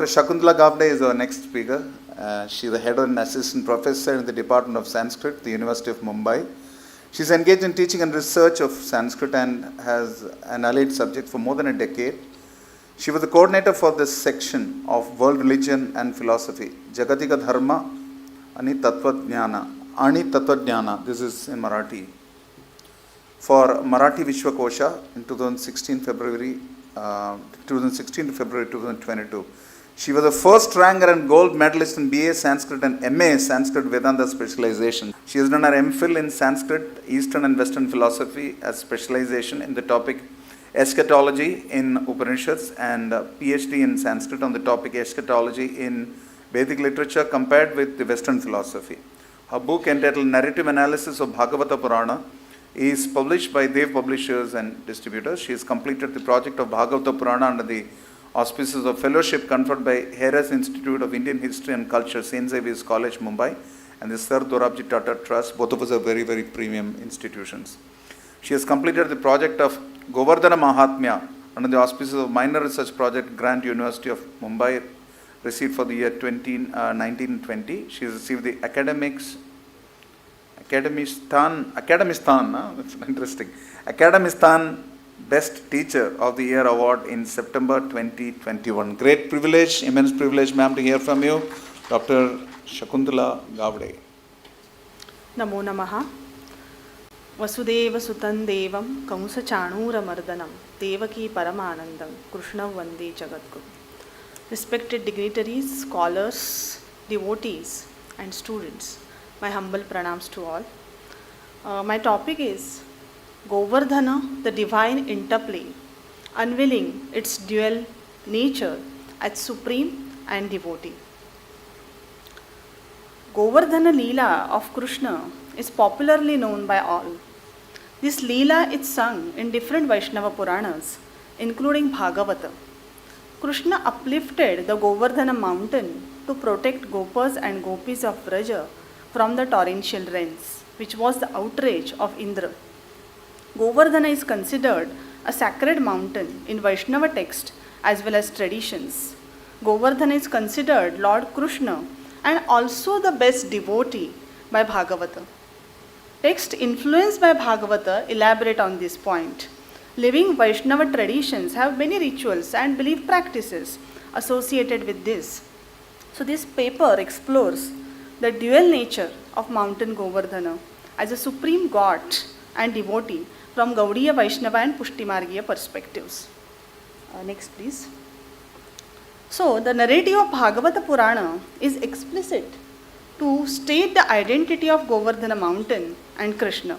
Dr. Shakuntala Govardhana is our next speaker. She is the head and assistant professor in the Department of Sanskrit, the University of Mumbai. She is engaged in teaching and research of Sanskrit and has an allied subject for more than a decade. She was the coordinator for this section of World Religion and Philosophy, Jagatika Dharma Ani Tattva-jnana, this is in Marathi, for Marathi Vishwakosha in 2016 to February 2022. She was the first ranker and gold medalist in BA Sanskrit and MA Sanskrit Vedanta specialization. She has done her MPhil in Sanskrit, Eastern and Western philosophy as specialization in the topic eschatology in Upanishads and PhD in Sanskrit on the topic eschatology in Vedic literature compared with the Western philosophy. Her book entitled Narrative Analysis of Bhagavata Purana is published by Dev Publishers and Distributors. She has completed the project of Bhagavata Purana under the auspices of fellowship conferred by Harris Institute of Indian History and Culture, St. Xavier's College, Mumbai, and the Sir Dorabji Tata Trust. Both of us are very, very premium institutions. She has completed the project of Govardhana Mahatmya under the auspices of Minor Research Project Grant University of Mumbai, received for the year 2019-20. She has received the Academistan, that's interesting, Academistan Best Teacher of the Year Award in September 2021. Great privilege, immense privilege, ma'am, to hear from you. Dr. Shakuntala Govardhana. Namo Namaha. Vasudeva Sutan Devam Kamsa Chanura Mardanam Devaki Paramanandam Krishna Vande Jagadguru. Respected dignitaries, scholars, devotees and students, my humble pranams to all. My topic is Govardhana, the divine interplay, unveiling its dual nature as supreme and devotee. Govardhana Leela of Krishna is popularly known by all. This Leela is sung in different Vaishnava Puranas, including Bhagavata. Krishna uplifted the Govardhana mountain to protect Gopas and Gopis of Vraja from the torrential rains, which was the outrage of Indra. Govardhana is considered a sacred mountain in Vaishnava text as well as traditions. Govardhana is considered Lord Krishna and also the best devotee by Bhagavata. Texts influenced by Bhagavata elaborate on this point. Living Vaishnava traditions have many rituals and belief practices associated with this. So this paper explores the dual nature of mountain Govardhana as a supreme god and devotee from Gaudiya Vaishnava and Pushtimargiya perspectives. Next please. So the narrative of Bhagavata Purana is explicit to state the identity of Govardhana mountain and Krishna.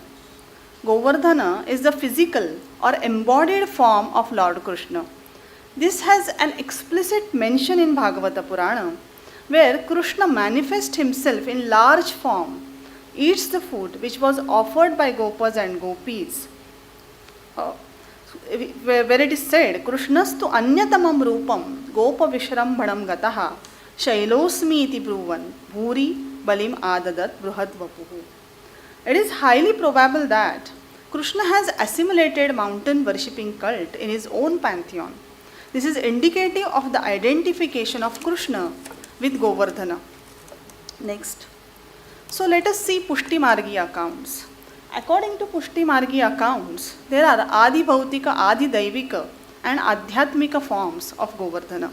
Govardhana is the physical or embodied form of Lord Krishna. This has an explicit mention in Bhagavata Purana where Krishna manifests himself in large form, eats the food which was offered by Gopas and Gopis. Where it is said, Krishnastu anyatamam rupam gopa vishrambhanam gataha shailosmi iti bruvan bhuri balim adadat bruhad vapuhu. It is highly probable that Krishna has assimilated mountain worshipping cult in his own pantheon. This is indicative of the identification of Krishna with Govardhana. Next. So let us see Pushtimargiya accounts. According to Pushtimargiya accounts, there are Adi Bhautika, Adi Daivika and Adhyatmika forms of Govardhana.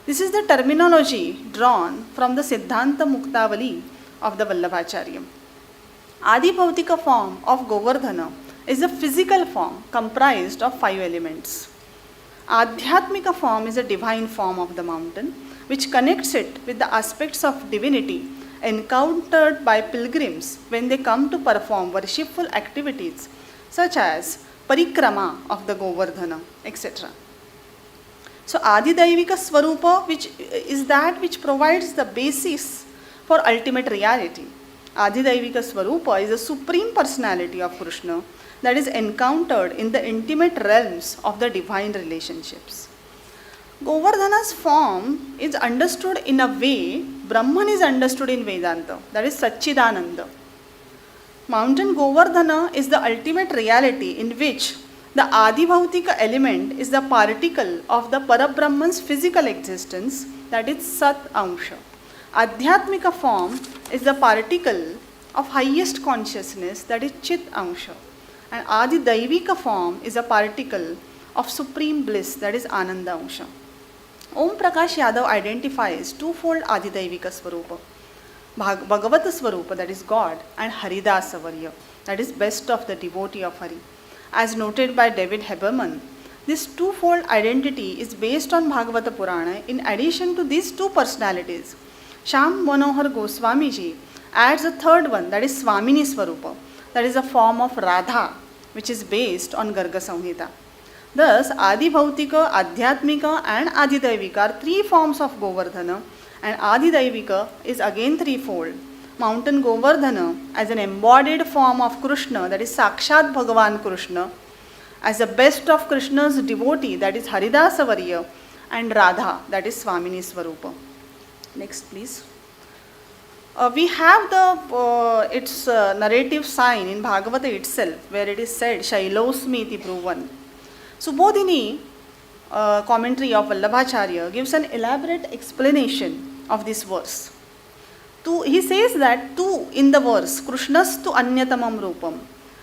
This is the terminology drawn from the Siddhanta Muktavali of the Vallabhacharya. Adi Bhautika form of Govardhana is a physical form comprised of 5 elements. Adhyatmika form is a divine form of the mountain which connects it with the aspects of divinity encountered by pilgrims when they come to perform worshipful activities such as parikrama of the Govardhana, etc. So Adidaivika Swarupa, which is that which provides the basis for ultimate reality. Adidaivika Swarupa is a supreme personality of Krishna that is encountered in the intimate realms of the divine relationships. Govardhana's form is understood in a way Brahman is understood in Vedanta, that is Satchidananda. Mountain Govardhana is the ultimate reality in which the Adi Bhautika element is the particle of the Parabrahman's physical existence that is Sat Ansha. Adhyatmika form is the particle of highest consciousness, that is Chit Ansha. And Adi Daivika form is a particle of supreme bliss, that is Ananda Ansha. Om Prakash Yadav identifies twofold Adi Daivika Swarupa, Bhagavata Swarupa, that is God, and Haridasa Varya, that is best of the devotee of Hari. As noted by David Heberman, this twofold identity is based on Bhagavata Purana. In addition to these two personalities, Shyam Manohar Goswami ji adds a third one, that is Swamini Swarupa, that is a form of Radha, which is based on Garga Samhita. Thus, Adi Bhautika, Adhyatmika and Adi Daivika are three forms of Govardhana, and Adi Daivika is again threefold. Mountain Govardhana as an embodied form of Krishna, that is Sakshat Bhagavan Krishna, as the best of Krishna's devotee, that is Haridasa Varya, and Radha, that is Swamini Swarupa. Next, please. We have its narrative sign in Bhagavata itself, where it is said, Shailosmi iti Bruvan. Subodhini, commentary of Vallabhacharya, gives an elaborate explanation of this verse. He says that tu in the verse, Krishnas tu anyatamam rupam.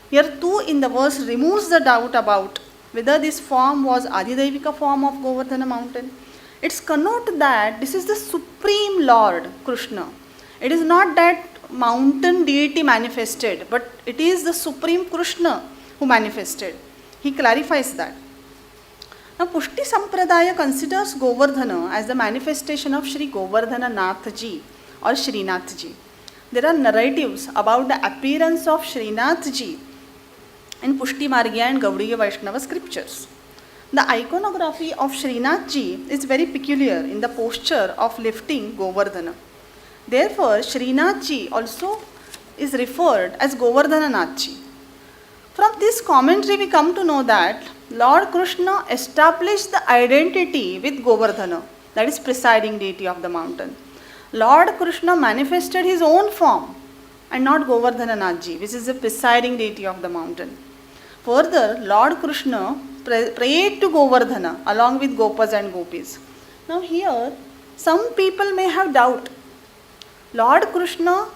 Here tu in the verse removes the doubt about whether this form was Adidaivika form of Govardhana mountain. It's connote that this is the supreme Lord, Krishna. It is not that mountain deity manifested, but it is the supreme Krishna who manifested. He clarifies that. Now, Pushti Sampradaya considers Govardhana as the manifestation of Sri Govardhana Nath Ji or Srinath Ji. There are narratives about the appearance of Srinath Ji in Pushti Margya and Gaudiya Vaishnava scriptures. The iconography of Srinath Ji is very peculiar in the posture of lifting Govardhana. Therefore, Srinath Ji also is referred as Govardhana Nath Ji. From this commentary, we come to know that Lord Krishna established the identity with Govardhana, that is presiding deity of the mountain. Lord Krishna manifested his own form and not Govardhana Nath Ji, which is the presiding deity of the mountain. Further, Lord Krishna prayed to Govardhana along with Gopas and Gopis. Now here, some people may have doubt. Lord Krishna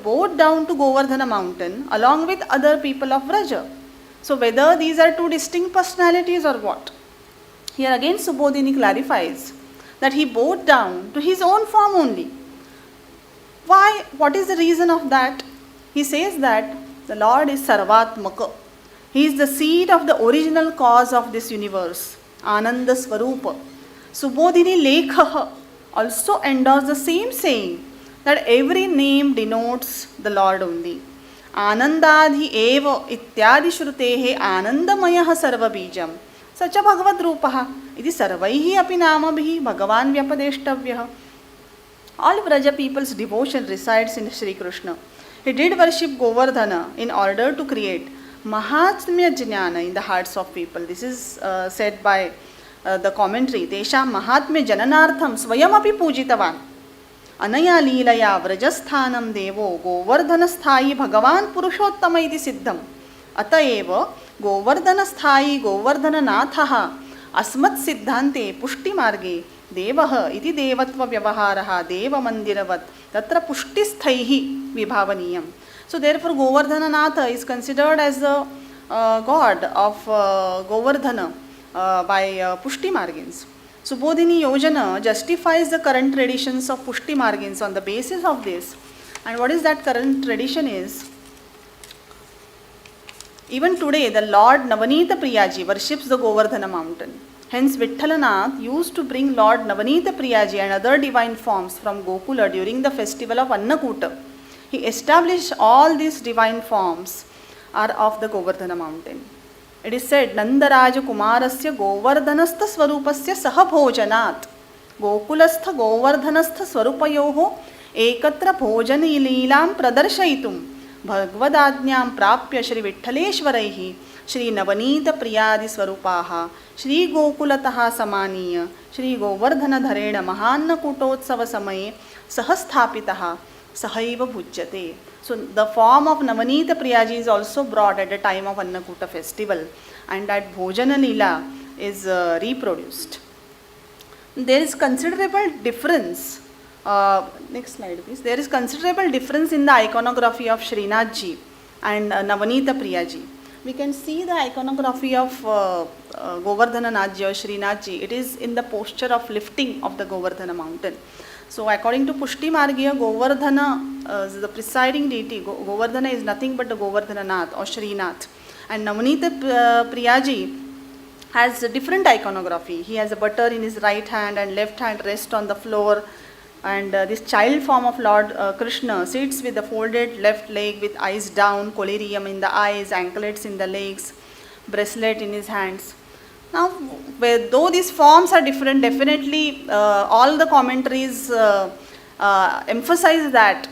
bowed down to Govardhana mountain along with other people of Vraja. So whether these are two distinct personalities or what? Here again Subodhini clarifies that he bowed down to his own form only. Why? What is the reason of that? He says that the Lord is Sarvatmaka. He is the seed of the original cause of this universe, Ananda Swarupa. Subodhini Lekhaha also endorses the same saying that every name denotes the Lord only. Anandadhi eva ityadi shrutehe anandamayaha sarvabijam sacha bhagavad rupaha iti sarvaihi api namabhi bhagavan vyapadeshtavyaha. All Vraja people's devotion resides in Sri Krishna. He did worship Govardhana in order to create Mahatmya Jnana in the hearts of people. This is said by the commentary. Tesha Mahatmya Jananartham Swayamapi Pujitavan. Anaya Leelaya Vrajasthanam Devo Govardhana Sthai Bhagavan Purushottama iti Siddham. Ataeva Govardhana Sthai Govardhana Nathaha Asmat Siddhante Pushti Marge Devaha iti Devatva Vyavaharaha Deva Mandiravat Tatra Pushti Sthaihi Vibhavaniyam. So therefore Govardhana Natha is considered as the god of Govardhana by Pushti Margins. Subodhini Yojana justifies the current traditions of Pushti Margins on the basis of this. And what is that current tradition is? Even today, the Lord Navanita Priyaji worships the Govardhana mountain. Hence, Vittalanath used to bring Lord Navanita Priyaji and other divine forms from Gokula during the festival of Annakuta. He established all these divine forms are of the Govardhana mountain. It is said, Nandaraja Kumarasya Govardhanastha Swarupasya Sahabhojanat Gokulastha Govardhanastha Swarupayoho Ekatra Bhojani Leelam Pradarshaitum Bhagavadajñam Prapya Shri Vittaleshwaraihi Shri Navanita Priyadi Swarupaha Shri Gokulataha Samaniya Shri Govardhana Dharena Mahanna Kutotsava Samaye Sahasthapitaha Sahaiva Bhujyate. So the form of Navanita Priyaji is also brought at the time of Annakuta festival, and that Bhojana Leela is reproduced. there is considerable difference. Next slide, please. There is considerable difference in the iconography of Srinathji and Navanita Priyaji. We can see the iconography of Govardhana Nathji or Srinathji. It is in the posture of lifting of the Govardhana mountain. So according to Pushti Margiya, Govardhana, the presiding deity, Govardhana is nothing but the Govardhana Nath or Srinath. And Navanita Priyaji has a different iconography. He has a butter in his right hand and left hand rest on the floor. And this child form of Lord Krishna sits with the folded left leg with eyes down, collyrium in the eyes, anklets in the legs, bracelet in his hands. Now, though these forms are different, definitely all the commentaries emphasize that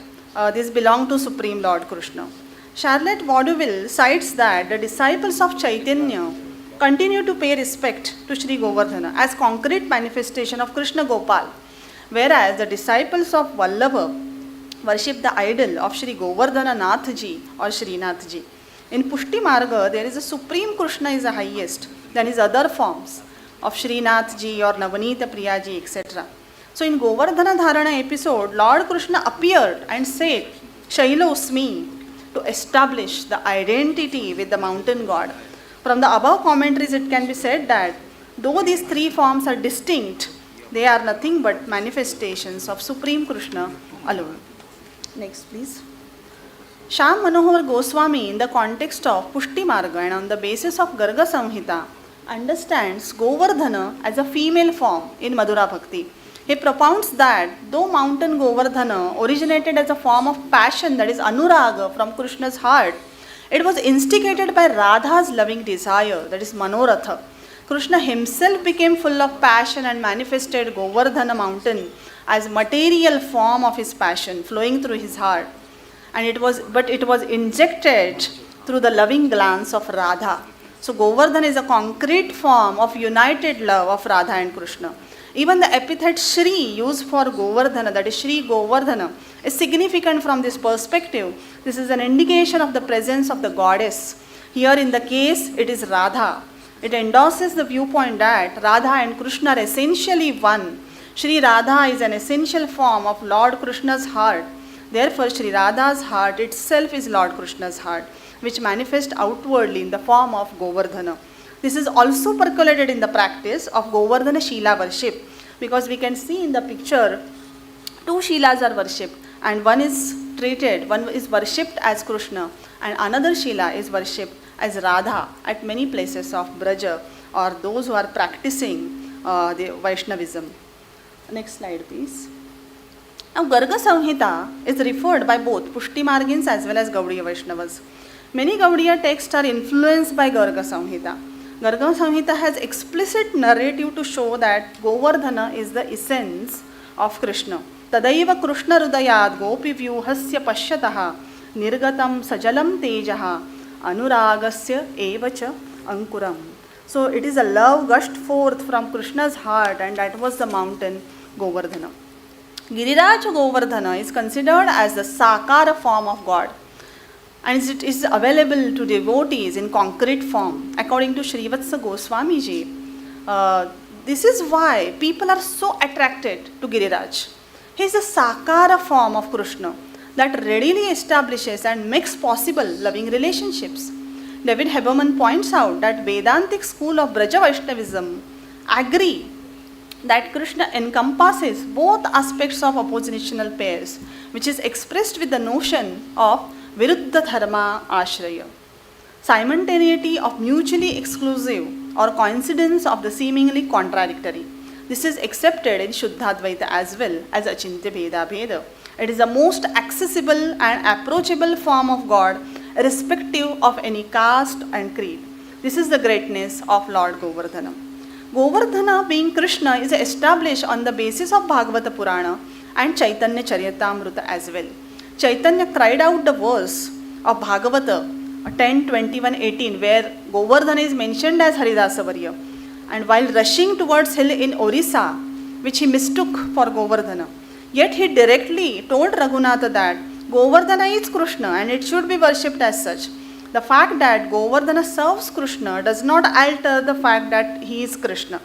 this belong to Supreme Lord Krishna. Charlotte Vaudeville cites that the disciples of Chaitanya continue to pay respect to Sri Govardhana as concrete manifestation of Krishna Gopal, whereas the disciples of Vallabha worship the idol of Sri Govardhana Nathji or Srinathji. In Pushti Marga, there is a Supreme Krishna is the highest, then his other forms of Srinathji or Navanita Priyaji, etc. So in Govardhana Dharana episode, Lord Krishna appeared and said, Shailosmi, to establish the identity with the mountain god. From the above commentaries, it can be said that though these three forms are distinct, they are nothing but manifestations of Supreme Krishna alone. Next, please. Shyam Manohar Goswami, in the context of Pushti Marga and on the basis of Garga Samhita, understands Govardhana as a female form in Madhura Bhakti. He propounds that though mountain Govardhana originated as a form of passion, that is Anuraga, from Krishna's heart, it was instigated by Radha's loving desire, that is Manoratha. Krishna himself became full of passion and manifested Govardhana mountain as material form of his passion flowing through his heart. And it was injected through the loving glance of Radha. So Govardhana is a concrete form of united love of Radha and Krishna. Even the epithet Shri used for Govardhana, that is Shri Govardhana, is significant from this perspective. This is an indication of the presence of the goddess. Here in the case, it is Radha. It endorses the viewpoint that Radha and Krishna are essentially one. Shri Radha is an essential form of Lord Krishna's heart. Therefore, Shri Radha's heart itself is Lord Krishna's heart, which manifests outwardly in the form of Govardhana. This is also percolated in the practice of Govardhana Shila worship, because we can see in the picture two Shilas are worshipped, and one is worshipped as Krishna and another Shila is worshipped as Radha at many places of Braja or those who are practicing the Vaishnavism. Next slide, please. Now, Garga Samhita is referred by both Pushti Margins as well as Gaudiya Vaishnavas. Many Gaudiya texts are influenced by Garga Samhita. Garga Samhita has explicit narrative to show that Govardhana is the essence of Krishna. Tadaiva Krishna Rudayad Gopi Vyuhasya Pashyataha Nirgatam Sajalam Tejaha Anuragasya Evacha Ankuram. So it is a love gushed forth from Krishna's heart, and that was the mountain Govardhana. Giriraj Govardhana is considered as the Sakara form of God, and it is available to devotees in concrete form. According to Srivatsa Goswami ji, this is why people are so attracted to Giriraj. He is a Sakara form of Krishna that readily establishes and makes possible loving relationships. David Heberman points out that Vedantic school of Braja Vaishnavism agree that Krishna encompasses both aspects of oppositional pairs, which is expressed with the notion of Viruddha Dharma Ashraya, simultaneity of mutually exclusive or coincidence of the seemingly contradictory. This is accepted in Shuddhadvaita as well as Achintya Bheda Bheda. It is the most accessible and approachable form of God, irrespective of any caste and creed. This is the greatness of Lord Govardhana. Govardhana, being Krishna, is established on the basis of Bhagavata Purana and Chaitanya Charitamrita as well. Chaitanya cried out the verse of Bhagavata 10:21-18, where Govardhana is mentioned as Haridasavarya, and while rushing towards hill in Orissa, which he mistook for Govardhana, yet he directly told Raghunatha that Govardhana is Krishna and it should be worshipped as such. The fact that Govardhana serves Krishna does not alter the fact that he is Krishna.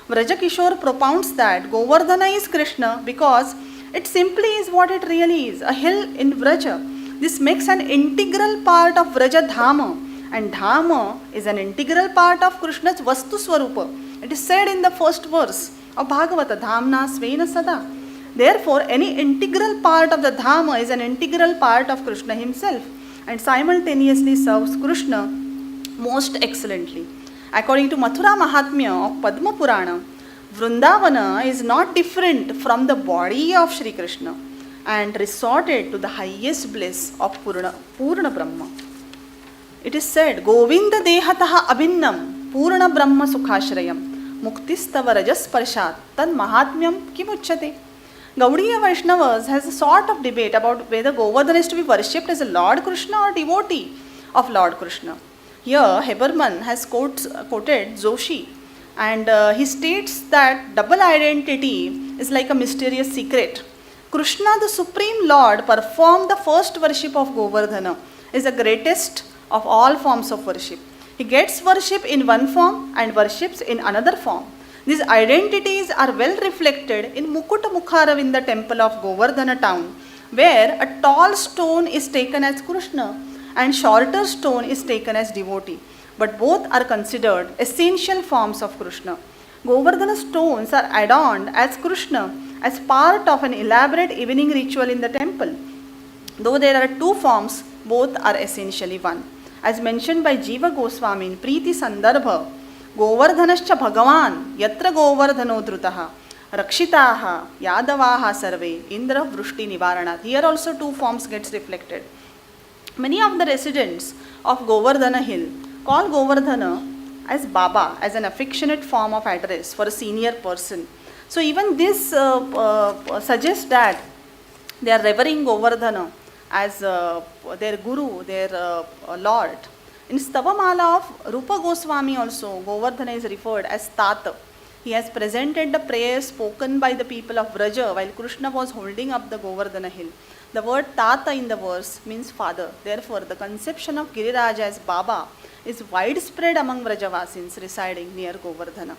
Vrajakishore propounds that Govardhana is Krishna because it simply is what it really is, a hill in Vraja. This makes an integral part of Vraja Dhama, and Dhama is an integral part of Krishna's Vastu Swarupa. It is said in the first verse of Bhagavata, Dhamna Svena Sada. Therefore, any integral part of the Dhama is an integral part of Krishna himself and simultaneously serves Krishna most excellently. According to Mathura Mahatmya of Padma Purana, Vrindavana is not different from the body of Sri Krishna and resorted to the highest bliss of Purna Brahma. It is said, Govinda Dehataha Abhinnam Purna Brahma Sukhashrayam Muktistava Rajasparshat Tan Mahatmyam Kimuchyate. Gaudiya Vaishnavas has a sort of debate about whether Govardhana is to be worshipped as a Lord Krishna or devotee of Lord Krishna. Here, Heberman has quoted Joshi, and he states that double identity is like a mysterious secret. Krishna, the Supreme Lord, performed the first worship of Govardhana, is the greatest of all forms of worship. He gets worship in one form and worships in another form. These identities are well reflected in Mukuta Mukharavinda temple of Govardhana town, where a tall stone is taken as Krishna and shorter stone is taken as devotee, but both are considered essential forms of Krishna. Govardhana stones are adorned as Krishna as part of an elaborate evening ritual in the temple. Though there are two forms, both are essentially one. As mentioned by Jiva Goswami in Preeti Sandarbha, Govardhanascha Bhagavan Yatra Govardhano Drutaha Rakshitaha Yadavaha Sarve Indra Vrushti Nivaranat. Here also two forms gets reflected. Many of the residents of Govardhana Hill call Govardhana as Baba, as an affectionate form of address for a senior person. So even this suggests that they are revering Govardhana as their guru, their lord. In Stavamala of Rupa Goswami also, Govardhana is referred as Tata. He has presented the prayers spoken by the people of Vraja while Krishna was holding up the Govardhana hill. The word Tata in the verse means father. Therefore, the conception of Giriraj as Baba is widespread among Vrajavasins residing near Govardhana.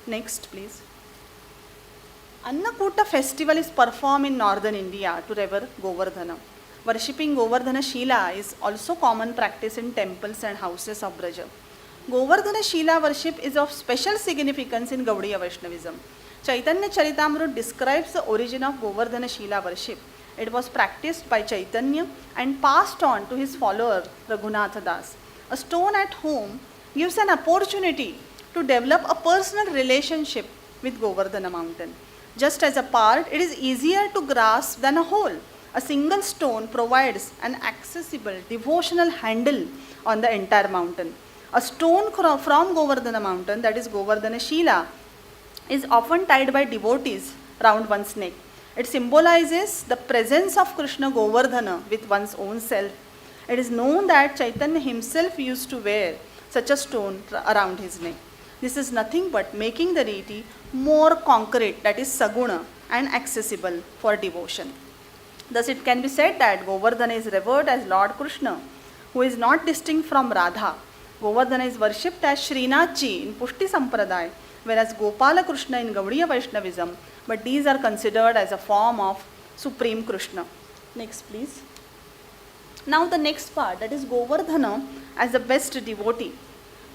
Next, please. Annakuta festival is performed in northern India to revere Govardhana. Worshipping Govardhana Shila is also common practice in temples and houses of Braja. Govardhana Shila worship is of special significance in Gaudiya Vaishnavism. Chaitanya Charitamrita describes the origin of Govardhana Shila worship. It was practiced by Chaitanya and passed on to his follower Raghunatha Das. A stone at home gives an opportunity to develop a personal relationship with Govardhana mountain. Just as a part, it is easier to grasp than a whole. A single stone provides an accessible devotional handle on the entire mountain. A stone from Govardhana mountain, that is Govardhana Shila, is often tied by devotees round one's neck. It symbolizes the presence of Krishna Govardhana with one's own self. It is known that Chaitanya himself used to wear such a stone around his neck. This is nothing but making the deity more concrete, that is Saguna, and accessible for devotion. Thus it can be said that Govardhana is revered as Lord Krishna, who is not distinct from Radha. Govardhana is worshipped as Srinathji in Pushti Sampradaya, whereas Gopala Krishna in Gaudiya Vaishnavism, but these are considered as a form of Supreme Krishna. Next, please. Now the next part, that is Govardhana as the best devotee.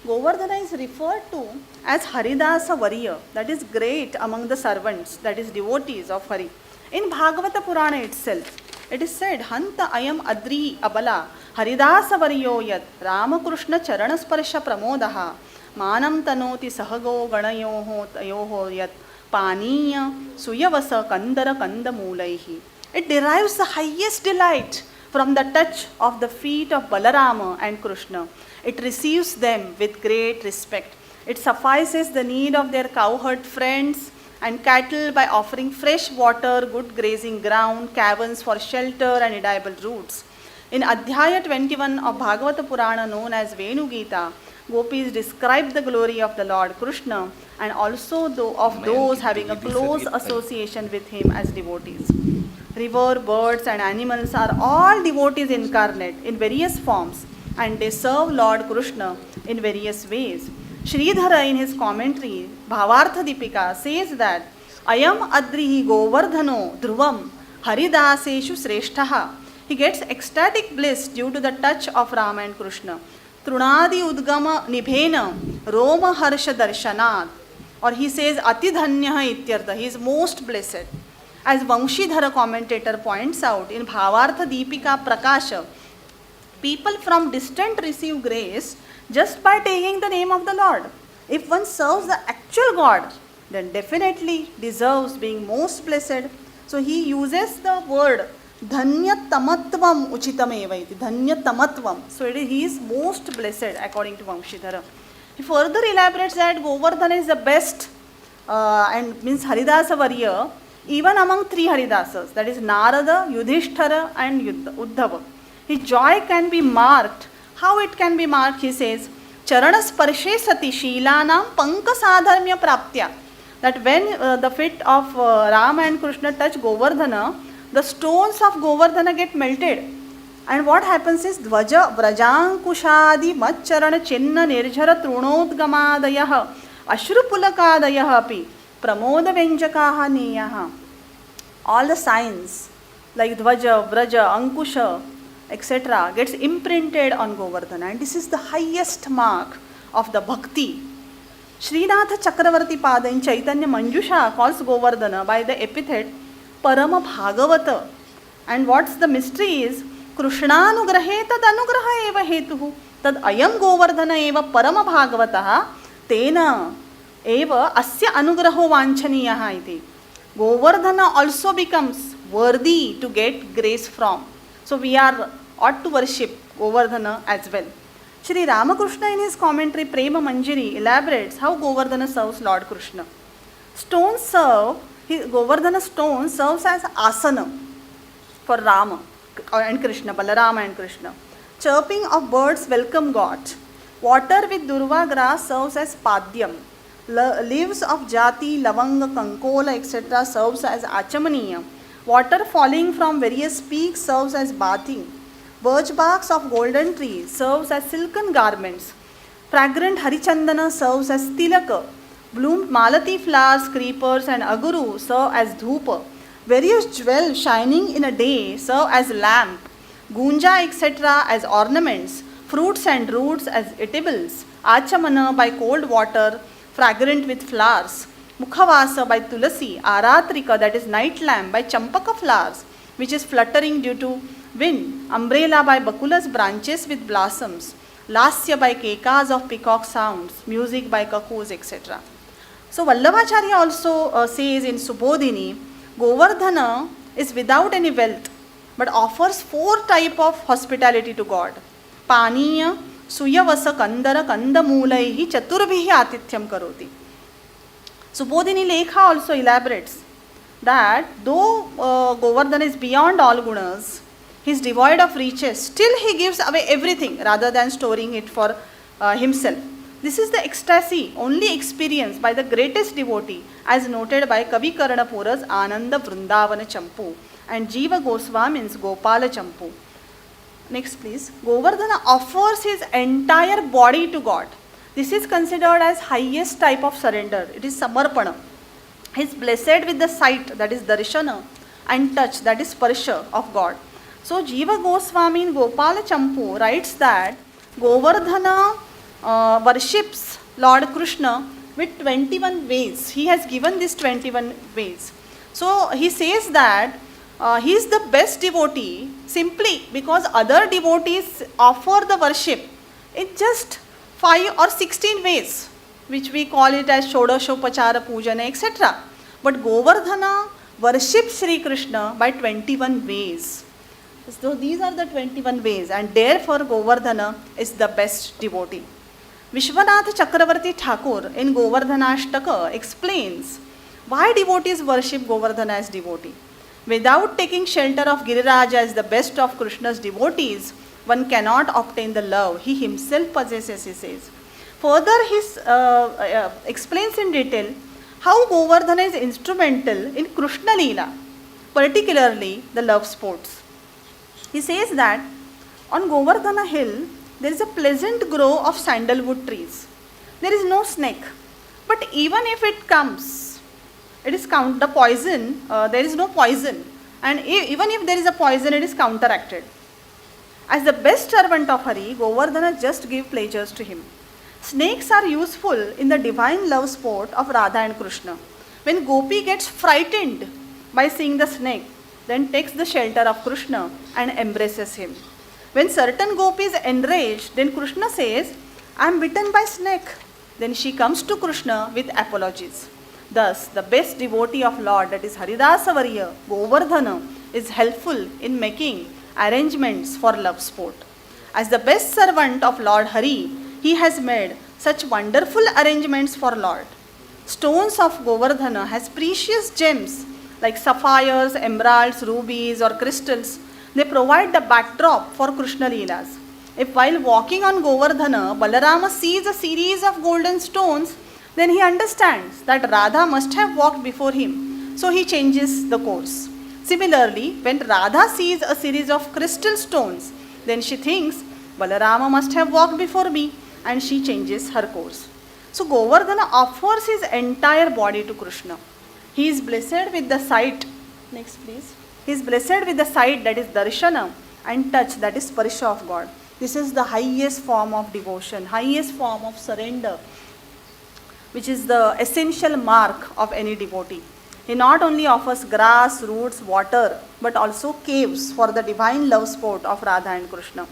Govardhana is referred to as Haridasa Varya, that is great among the servants, that is devotees of Hari. In Bhagavata Purana itself, it is said, Hanta ayam adri abala Haridasa Varyo yat Ramakrishna Charanasparsha Pramodaha Manam Tanoti Sahago Ganayoho Tayoho yat Paniya Suyavasa Kandara Kandamulaihi. It derives the highest delight from the touch of the feet of Balarama and Krishna. It receives them with great respect. It suffices the need of their cowherd friends and cattle by offering fresh water, good grazing ground, caverns for shelter and edible roots. In Adhyaya 21 of Bhagavata Purana known as Venu Gita, Gopis describe the glory of the Lord Krishna and also of those having a close association with him as devotees. River, birds and animals are all devotees incarnate in various forms and they serve Lord Krishna in various ways. Sridhara in his commentary, Bhavartha Deepika, says that Ayam Adrihi Govardhano Dhruvam Haridaseshu Sreshtaha. He gets ecstatic bliss due to the touch of Rama and Krishna. Trunadi Udgama Nibhena Roma Harsha Darshanat. Or he says Atidhanyaha Ityartha. He is most blessed. As Vamshidhara commentator points out in Bhavartha Deepika Prakasha, people from distant receive grace just by taking the name of the Lord. If one serves the actual God, then definitely deserves being most blessed. So he uses the word Dhanyatamatvam Uchitameva iti. Dhanyatamatvam. So he is most blessed according to Vamshidhara. He further elaborates that Govardhana is the best and means Haridasa Varya even among three Haridasas, that is Narada, Yudhishthara and Uddhava. His joy can be marked. How it can be marked? He says, Charana sparshe sati shilanam panka sadharmya praptya. That when the feet of Rama and Krishna touch Govardhana, the stones of Govardhana get melted. And what happens is Dvaja Vrajankushadi Matcharana Chinna Nirjara Trunodgamadayah Ashrupulakadayah api Pramoda Venjakaha Niyaha. All the signs like Dvaja, Vraja, Ankusha, etc. gets imprinted on Govardhana, and this is the highest mark of the bhakti. Srinath Chakravarti Pada in Chaitanya Manjusha calls Govardhana by the epithet Parama Bhagavata. And what's the mystery is Krishnaanugrahe tad anugraha eva hetuhu tad ayam Govardhana eva Parama Bhagavataha tena eva asya anugraho vanchaniyaha iti. Govardhana also becomes worthy to get grace from. So we ought to worship Govardhana as well. Shri Ramakrishna in his commentary Prema Manjari elaborates how Govardhana serves Lord Krishna. Govardhana stone serves as asana for Rama and Krishna, Balarama and Krishna. Chirping of birds welcome God. Water with durva grass serves as padyam. Leaves of jati, lavanga, kankola, etc. serves as achamaniya. Water falling from various peaks serves as bathing. Birch barks of golden trees serves as silken garments. Fragrant harichandana serves as tilaka. Bloomed malati flowers, creepers and aguru serve as dhupa. Various jewels shining in a day serve as lamp. Gunja etc. as ornaments. Fruits and roots as eatables. Achamana by cold water, fragrant with flowers. Mukhavasa by tulasi. Aratrika, that is night lamp, by champaka flowers, which is fluttering due to wind. Umbrella by bakula's branches with blossoms. Lasya by kekas of peacock sounds. Music by cuckoos, etc. So Vallabhacharya also says in Subodhini, Govardhana is without any wealth, but offers 4 types of hospitality to God. Paniya, Suyavasa, Kandara, Kandamulaihi, Chaturbihi Atithyam Karoti. Subodhini Lekha also elaborates that though Govardhana is beyond all gunas, he is devoid of riches, still he gives away everything rather than storing it for himself. This is the ecstasy only experienced by the greatest devotee, as noted by Kavi Karnapura's Ananda Vrindavana Champu and Jiva Goswami's Gopala Champu. Next please. Govardhana offers his entire body to God. This is considered as highest type of surrender. It is samarpana. He is blessed with the sight, that is darshana, and touch, that is sparsha of God. So Jiva Goswami in Gopala Champu writes that Govardhana worships Lord Krishna with 21 ways. He has given these 21 ways. So he says that he is the best devotee simply because other devotees offer the worship in just 5 or 16 ways, which we call it as Shodashopachara Pujana, etc. But Govardhana worships Sri Krishna by 21 ways. So these are the 21 ways, and therefore Govardhana is the best devotee. Vishwanath Chakravarti Thakur in Govardhanashtaka explains why devotees worship Govardhana as devotee. Without taking shelter of Giriraj as the best of Krishna's devotees, one cannot obtain the love he himself possesses, he says. Further, he explains in detail how Govardhana is instrumental in Krishna Leela, particularly the love sports. He says that on Govardhana hill, there is a pleasant grove of sandalwood trees. there is no snake. But even if it comes, it is the poison, there is no poison. And even if there is a poison, it is counteracted. As the best servant of Hari, Govardhana just give pleasures to him. Snakes are useful in the divine love sport of Radha and Krishna. When Gopi gets frightened by seeing the snake, then takes the shelter of Krishna and embraces him. When certain Gopi is enraged, then Krishna says, I am bitten by snake. Then she comes to Krishna with apologies. Thus, the best devotee of Lord, that is Haridasavarya, Govardhana, is helpful in making arrangements for love sport. As the best servant of Lord Hari, he has made such wonderful arrangements for Lord. Stones of Govardhana has precious gems like sapphires, emeralds, rubies or crystals. They provide the backdrop for Krishna Leelas. If while walking on Govardhana, Balarama sees a series of golden stones, then he understands that Radha must have walked before him, so he changes the course. Similarly, when Radha sees a series of crystal stones, then she thinks, Balarama must have walked before me, and she changes her course. So Govardhana offers his entire body to Krishna. He is blessed with the sight. Next please. He is blessed with the sight, that is darshana, and touch, that is sparsha of God. This is the highest form of devotion, highest form of surrender, which is the essential mark of any devotee. He not only offers grass, roots, water, but also caves for the divine love sport of Radha and Krishna.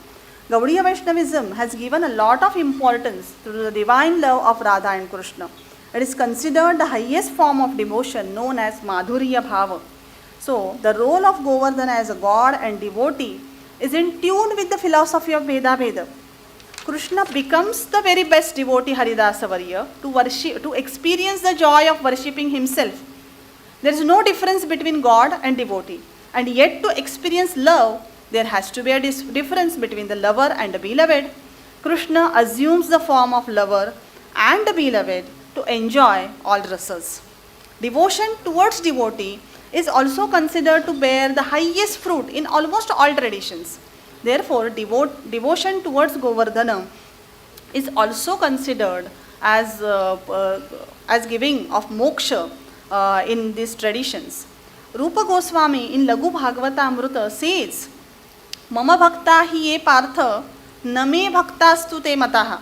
Gaudiya Vaishnavism has given a lot of importance to the divine love of Radha and Krishna. It is considered the highest form of devotion known as Madhurya Bhava. So, the role of Govardhana as a god and devotee is in tune with the philosophy of Veda Veda. Krishna becomes the very best devotee Haridasavarya to experience the joy of worshipping himself. There is no difference between God and devotee. And yet to experience love, there has to be a difference between the lover and the beloved. Krishna assumes the form of lover and the beloved to enjoy all rasas. Devotion towards devotee is also considered to bear the highest fruit in almost all traditions. Therefore, devotion towards Govardhana is also considered as giving of moksha in these traditions. Rupa Goswami in Laghu Bhagavatamrita says, Mama bhakta hi ye partha na me bhaktastu te mataha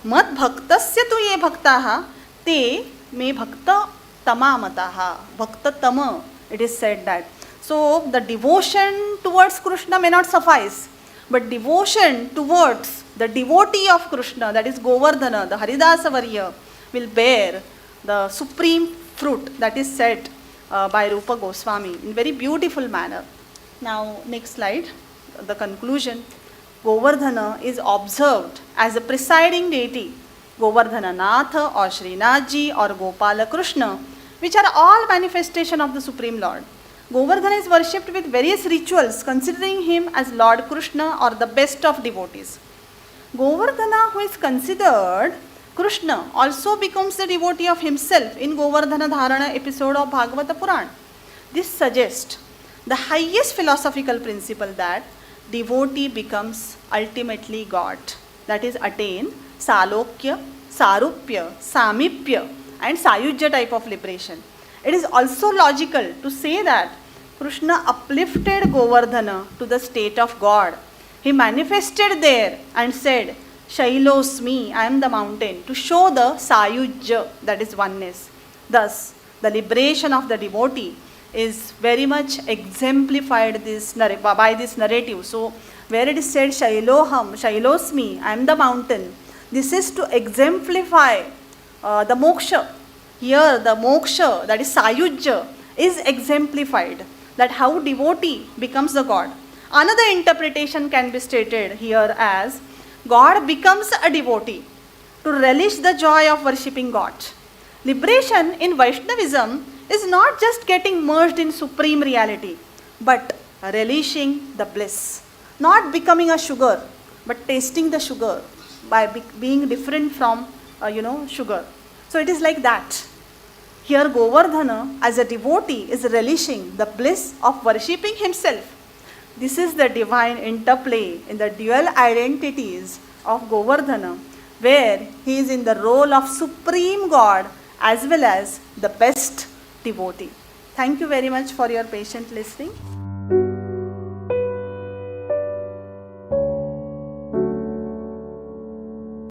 mat bhaktasya tu ye bhaktaha te me bhakta tama mataha. Bhakta tama, it is said that. So the devotion towards Krishna may not suffice, but devotion towards the devotee of Krishna, that is Govardhana, the Haridasavarya, will bear the supreme fruit, that is said by Rupa Goswami in very beautiful manner. Now next slide, the conclusion. Govardhana is observed as a presiding deity, Govardhana Natha or Srinathji or Gopala Krishna, which are all manifestation of the Supreme Lord. Govardhana is worshipped with various rituals considering him as Lord Krishna or the best of devotees. Govardhana, who is considered Krishna, also becomes the devotee of himself in Govardhana Dharana episode of Bhagavata Purana. This suggests the highest philosophical principle that devotee becomes ultimately God, that is attain Salokya, Sarupya, Samipya and Sayujya type of liberation. It is also logical to say that Krishna uplifted Govardhana to the state of God. He manifested there and said, Shailosmi, I am the mountain, to show the Sayujya, that is oneness. Thus, the liberation of the devotee is very much exemplified by this narrative. So, where it is said, Shailoham, Shailosmi, I am the mountain, this is to exemplify the moksha. Here, the moksha, that is Sayujya, is exemplified, that how devotee becomes the God. Another interpretation can be stated here as, God becomes a devotee to relish the joy of worshipping God. Liberation in Vaishnavism is not just getting merged in supreme reality, but relishing the bliss. Not becoming a sugar, but tasting the sugar by being different from, sugar. So it is like that. Here Govardhana as a devotee is relishing the bliss of worshipping himself. This is the divine interplay in the dual identities of Govardhana, where he is in the role of Supreme God as well as the best devotee. Thank you very much for your patient listening.